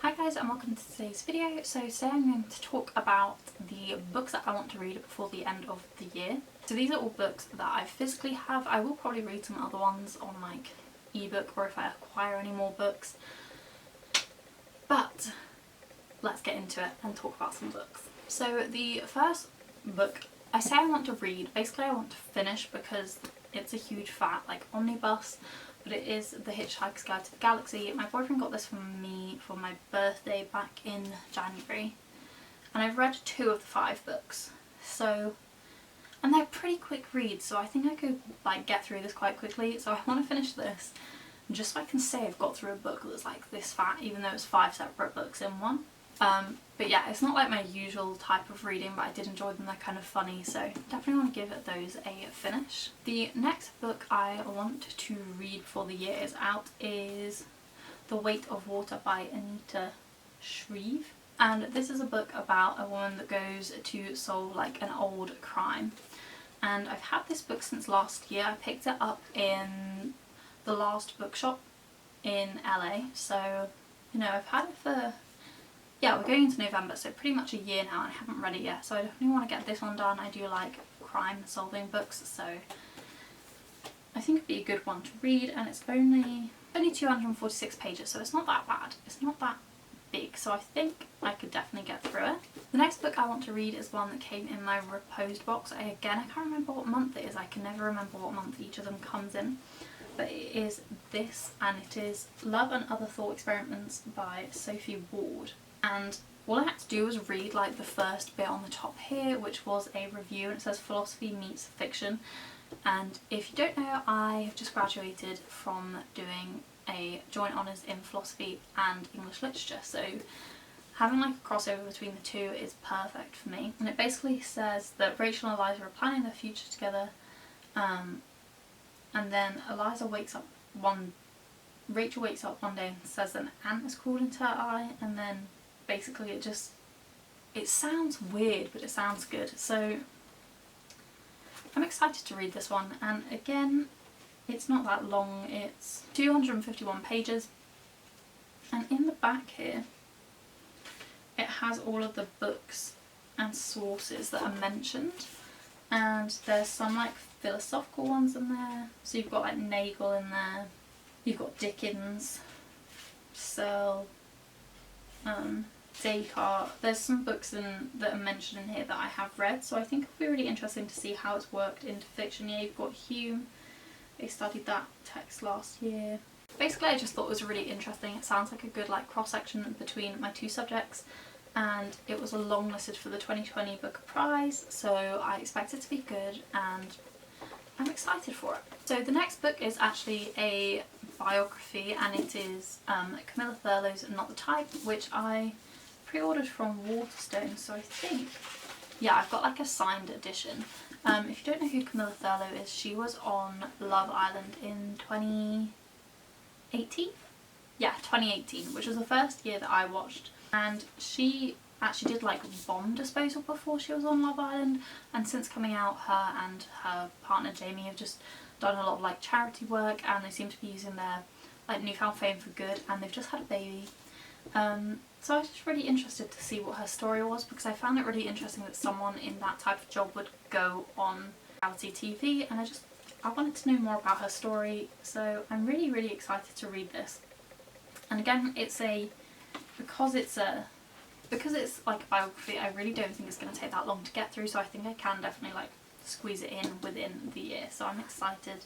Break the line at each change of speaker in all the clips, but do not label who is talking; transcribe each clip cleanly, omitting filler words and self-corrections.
Hi guys and welcome to today's video. So today I'm going to talk about the books that I want to read before the end of the year. So these are all books that I physically have. I will probably read some other ones on like ebook or if I acquire any more books. But let's get into it and talk about some books. So the first book I say I want to read, basically I want to finish because it's a huge fat like omnibus. But it is The Hitchhiker's Guide to the Galaxy. My boyfriend got this for me for my birthday back in January. And I've read 2 of the 5 books. So, and they're pretty quick reads, so I think I could like get through this quite quickly. So I want to finish this just so I can say I've got through a book that's like this fat, even though it's 5 separate books in one. But yeah, it's not like my usual type of reading, but I did enjoy them, they're kind of funny, so definitely want to give those a finish. The next book I want to read before the year is out is The Weight of Water by Anita Shreve. And this is a book about a woman that goes to solve like an old crime. And I've had this book since last year. I picked it up in the last bookshop in LA, so you know I've had it for, yeah, we're going into November, so pretty much a year now and I haven't read it yet, so I definitely want to get this one done. I do like crime solving books, so I think it'd be a good one to read, and it's only 246 pages, so it's not that bad. It's not that big, so I think I could definitely get through it. The next book I want to read is one that came in my reposed box. I can't remember what month it is. I can never remember what month each of them comes in. But it is this, and it is Love and Other Thought Experiments by Sophie Ward. And all I had to do was read like the first bit on the top here, which was a review, and it says philosophy meets fiction. And if you don't know, I have just graduated from doing a joint honours in philosophy and English literature, so having like a crossover between the two is perfect for me. And it basically says that Rachel and Eliza are planning their future together, and then Rachel wakes up one day and says that an ant is crawled into her eye, and then basically it sounds weird but it sounds good, so I'm excited to read this one. And again, it's not that long, it's 251 pages, and in the back here it has all of the books and sources that are mentioned, and there's some like philosophical ones in there, so you've got like Nagel in there, you've got Dickens, Searle, Descartes. There's some books that are mentioned in here that I have read, so I think it'll be really interesting to see how it's worked into fiction. Yeah, you've got Hume, they studied that text last year. Basically I just thought it was really interesting. It sounds like a good like cross-section between my 2 subjects, and it was longlisted for the 2020 Booker Prize, so I expect it to be good and I'm excited for it. So the next book is actually a biography, and it is Camilla Thurlow's Not the Type, which I pre-ordered from Waterstone, so I think, yeah, I've got like a signed edition. If you don't know who Camilla Thurlow is, she was on Love Island in 2018? Yeah, 2018, which was the first year that I watched, and she actually did like bomb disposal before she was on Love Island, and since coming out, her and her partner Jamie have just done a lot of like charity work, and they seem to be using their like newfound fame for good, and they've just had a baby. So I was just really interested to see what her story was, because I found it really interesting that someone in that type of job would go on reality TV, and I wanted to know more about her story, so I'm really, really excited to read this. And again, because it's like a biography, I really don't think it's going to take that long to get through, so I think I can definitely like squeeze it in within the year. So I'm excited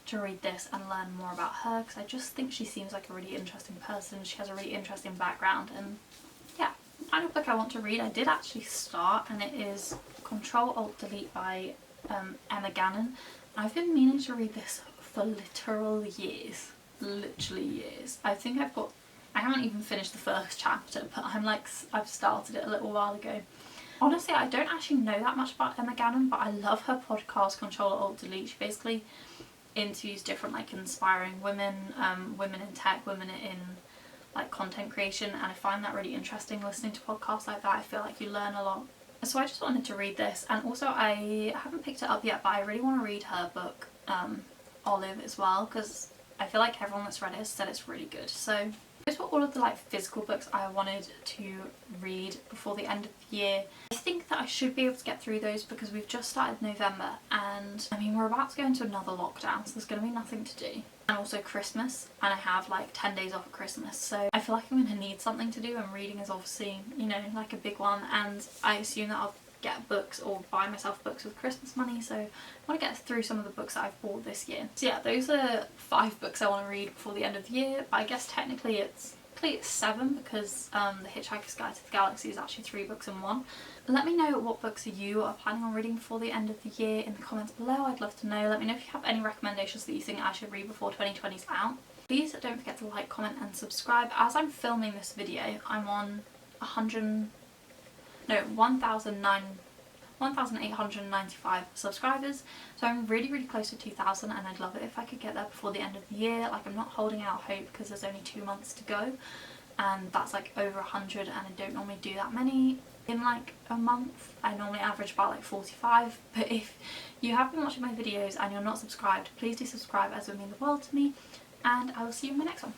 to read this and learn more about her, because I just think she seems like a really interesting person. She has a really interesting background, and yeah. The final book I want to read I did actually start, and it is Control-Alt-Delete by Emma Gannon. I've been meaning to read this for literal years. Literally years. I haven't even finished the first chapter, but I've started it a little while ago. Honestly, I don't actually know that much about Emma Gannon, but I love her podcast Control-Alt-Delete. She basically interviews different like inspiring women, women in tech, women in like content creation, and I find that really interesting listening to podcasts like that. I feel like you learn a lot. So I just wanted to read this, and also I haven't picked it up yet, but I really want to read her book Olive as well, because I feel like everyone that's read it has said it's really good. So those were all of the like physical books I wanted to read before the end of the year. I think that I should be able to get through those because we've just started November, and I mean we're about to go into another lockdown, so there's going to be nothing to do. And also Christmas, and I have like 10 days off at Christmas, so I feel like I'm going to need something to do, and reading is obviously, you know, like a big one, and I assume that I'll get books or buy myself books with Christmas money, so I want to get through some of the books that I've bought this year. So yeah, those are 5 books I want to read before the end of the year, but I guess technically it's 7 because The Hitchhiker's Guide to the Galaxy is actually 3 books in one. Let me know what books you are planning on reading before the end of the year in the comments below. I'd love to know. Let me know if you have any recommendations that you think I should read before 2020's out. Please don't forget to like, comment and subscribe. As I'm filming this video, I'm on 1,895 subscribers, so I'm really close to 2,000, and I'd love it if I could get there before the end of the year. Like, I'm not holding out hope because there's only 2 months to go, and that's like over 100, and I don't normally do that many in like a month. I normally average about like 45, but if you have been watching my videos and you're not subscribed, please do subscribe, as it would mean the world to me, and I will see you in my next one.